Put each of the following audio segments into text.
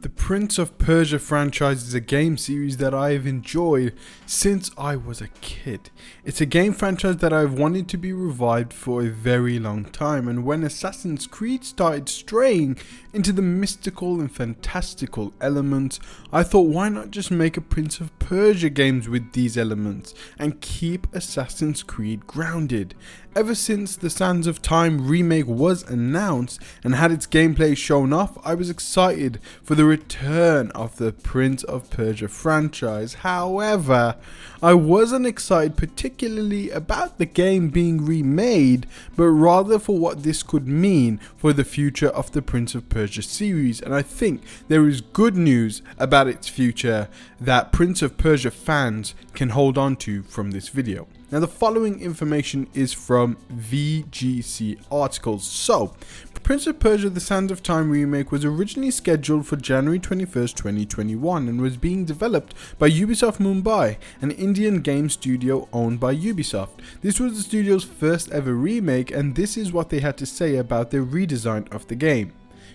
The Prince of Persia franchise is a game series that I have enjoyed since I was a kid. It's a game franchise that I've wanted to be revived for a very long time, and when Assassin's Creed started straying into the mystical and fantastical elements, I thought, why not just make a Prince of Persia games with these elements and keep Assassin's Creed grounded? Ever since the Sands of Time remake was announced and had its gameplay shown off, I was excited for the return of the Prince of Persia franchise. However, I wasn't excited particularly about the game being remade, but rather for what this could mean for the future of the Prince of Persia series. And I think there is good news about its future that Prince of Persia fans can hold on to from this video. Now, the following information is from VGC articles. So, Prince of Persia The Sands of Time remake was originally scheduled for January 21st, 2021 and was being developed by Ubisoft Mumbai, an Indian game studio owned by Ubisoft. This was the studio's first ever remake, and this is what they had to say about their redesign of the game.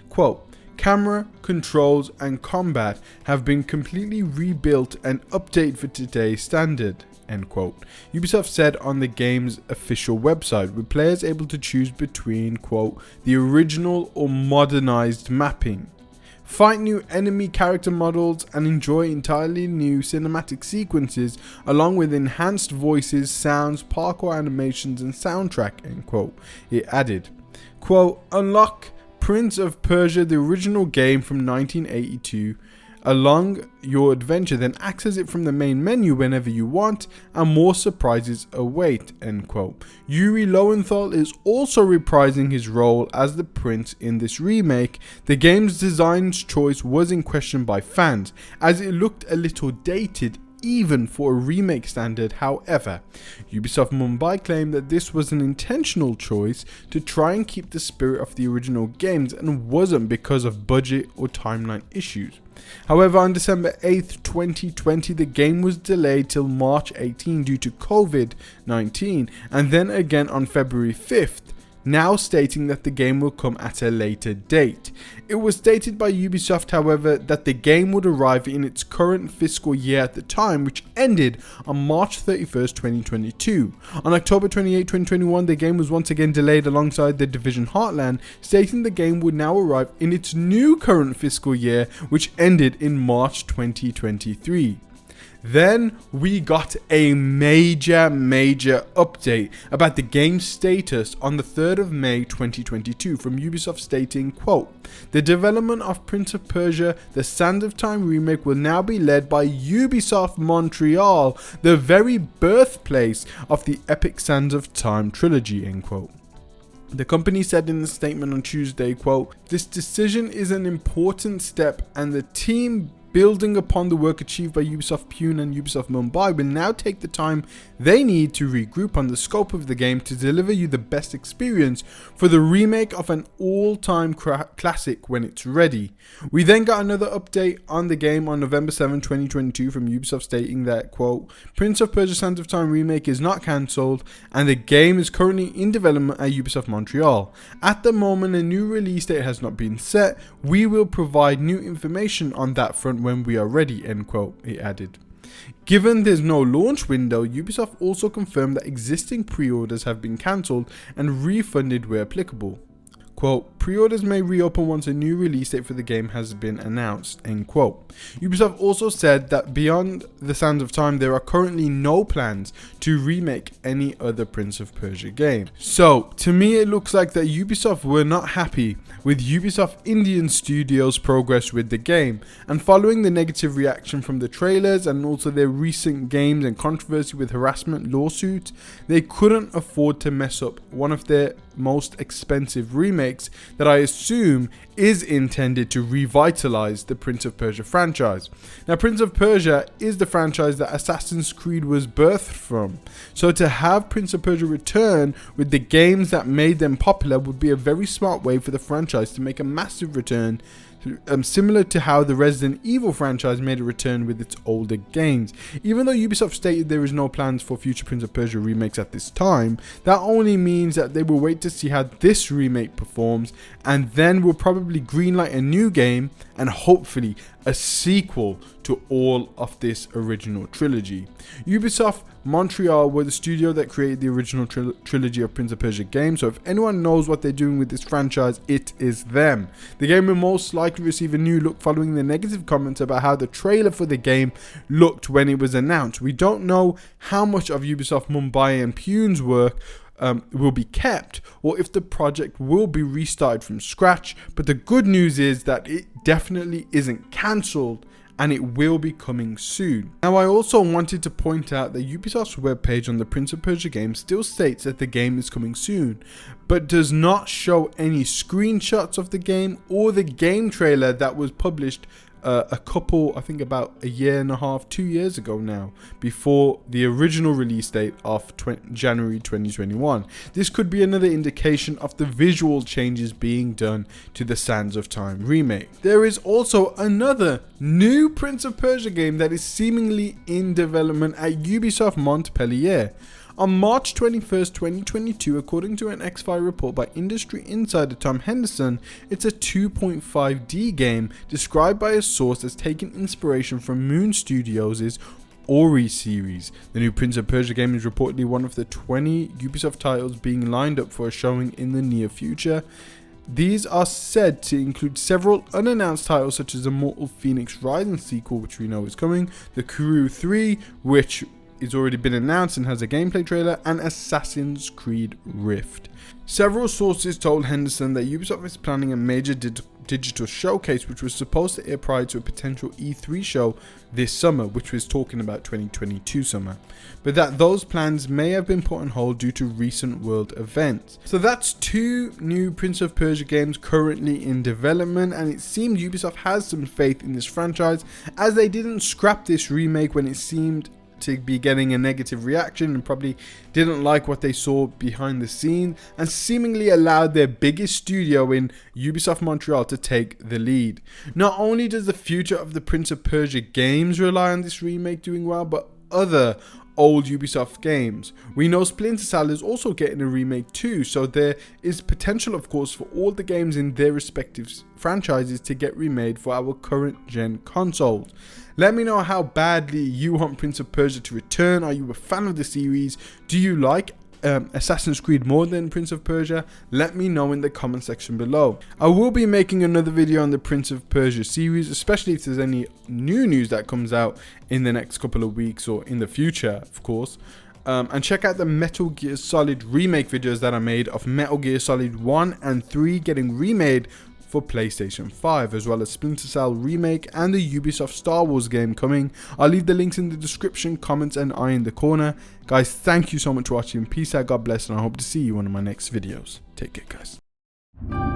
Quote, "Camera, controls and combat have been completely rebuilt and updated for today's standard." End quote. Ubisoft said on the game's official website, with players able to choose between, quote, "the original or modernized mapping, fight new enemy character models and enjoy entirely new cinematic sequences along with enhanced voices, sounds, parkour animations and soundtrack," end quote. It added, quote, "Unlock Prince of Persia, the original game from 1982, along your adventure, then access it from the main menu whenever you want, and more surprises await," end quote. Yuri Lowenthal is also reprising his role as the prince in this remake. The game's design choice was in question by fans, as it looked a little dated even for a remake standard. However, Ubisoft Mumbai claimed that this was an intentional choice to try and keep the spirit of the original games and wasn't because of budget or timeline issues. However, on December 8th, 2020, the game was delayed till March 18 due to COVID-19, and then again on February 5th, now stating that the game will come at a later date. It was stated by Ubisoft, however, that the game would arrive in its current fiscal year at the time, which ended on March 31st, 2022. On October 28, 2021, the game was once again delayed alongside The Division Heartland, stating the game would now arrive in its new current fiscal year, which ended in March 2023. Then we got a major update about the game's status on the 3rd of May 2022 from Ubisoft stating, quote, "The development of Prince of Persia The Sands of Time remake will now be led by Ubisoft Montreal, the very birthplace of the epic Sands of Time trilogy," end quote. The company said in a statement on Tuesday, quote, "This decision is an important step and the team building upon the work achieved by Ubisoft Pune and Ubisoft Mumbai will now take the time they need to regroup on the scope of the game to deliver you the best experience for the remake of an all-time classic when it's ready." We then got another update on the game on November 7, 2022 from Ubisoft stating that, quote, "Prince of Persia Sands of Time remake is not cancelled and the game is currently in development at Ubisoft Montreal. At the moment, a new release date has not been set. We will provide new information on that front when we are ready," end quote, it added. Given there's no launch window, Ubisoft also confirmed that existing pre-orders have been cancelled and refunded where applicable. Quote, "Pre-orders may reopen once a new release date for the game has been announced," end quote. Ubisoft also said that beyond The Sands of Time, there are currently no plans to remake any other Prince of Persia game. So, to me it looks like that Ubisoft were not happy with Ubisoft Indian Studios' progress with the game, and following the negative reaction from the trailers and also their recent games and controversy with harassment lawsuits, they couldn't afford to mess up one of their most expensive remakes that I assume is intended to revitalize the Prince of Persia franchise. Now, Prince of Persia is the franchise that Assassin's Creed was birthed from, so to have Prince of Persia return with the games that made them popular would be a very smart way for the franchise to make a massive return similar to how the Resident Evil franchise made a return with its older games. Even though Ubisoft stated there is no plans for future Prince of Persia remakes at this time, that only means that they will wait to see how this remake performs, and then will probably greenlight a new game and hopefully a sequel to all of this original trilogy. Ubisoft Montreal were the studio that created the original trilogy of Prince of Persia games, so if anyone knows what they're doing with this franchise, it is them. The game will most likely receive a new look following the negative comments about how the trailer for the game looked when it was announced. We don't know how much of Ubisoft Mumbai and Pune's work will be kept, or if the project will be restarted from scratch, but the good news is that it definitely isn't cancelled, and it will be coming soon. Now, I also wanted to point out that Ubisoft's webpage on the Prince of Persia game still states that the game is coming soon, but does not show any screenshots of the game or the game trailer that was published I think about a year and a half, 2 years ago now, before the original release date of January 2021. This could be another indication of the visual changes being done to the Sands of Time remake. There is also another new Prince of Persia game that is seemingly in development at Ubisoft Montpellier. On March 21st, 2022, according to an X-File report by industry insider Tom Henderson, it's a 2.5D game described by a source as taking inspiration from Moon Studios' Ori series. The new Prince of Persia game is reportedly one of the 20 Ubisoft titles being lined up for a showing in the near future. These are said to include several unannounced titles such as Immortal Phoenix Rising sequel, which we know is coming, The Crew 3, which it's already been announced and has a gameplay trailer, and Assassin's Creed Rift. Several sources told Henderson that Ubisoft is planning a major digital showcase which was supposed to air prior to a potential E3 show this summer, which was talking about 2022 summer, but that those plans may have been put on hold due to recent world events. So that's two new Prince of Persia games currently in development, and it seemed Ubisoft has some faith in this franchise, as they didn't scrap this remake when it seemed to be getting a negative reaction and probably didn't like what they saw behind the scenes, and seemingly allowed their biggest studio in Ubisoft Montreal to take the lead. Not only does the future of the Prince of Persia games rely on this remake doing well, but other old Ubisoft games. We know Splinter Cell is also getting a remake too, so there is potential, of course, for all the games in their respective franchises to get remade for our current gen consoles. Let me know how badly you want Prince of Persia to return. Are you a fan of the series? Do you like Assassin's Creed more than Prince of Persia? Let me know in the comment section below. I will be making another video on the Prince of Persia series, especially if there's any new news that comes out in the next couple of weeks or in the future, of course. And check out the Metal Gear Solid remake videos that I made of Metal Gear Solid 1 and 3 getting remade for PlayStation 5, as well as Splinter Cell Remake and the Ubisoft Star Wars game coming. I'll leave the links in the description, comments, and eye in the corner. Guys, thank you so much for watching. Peace out, God bless, and I hope to see you in one of my next videos. Take care, guys.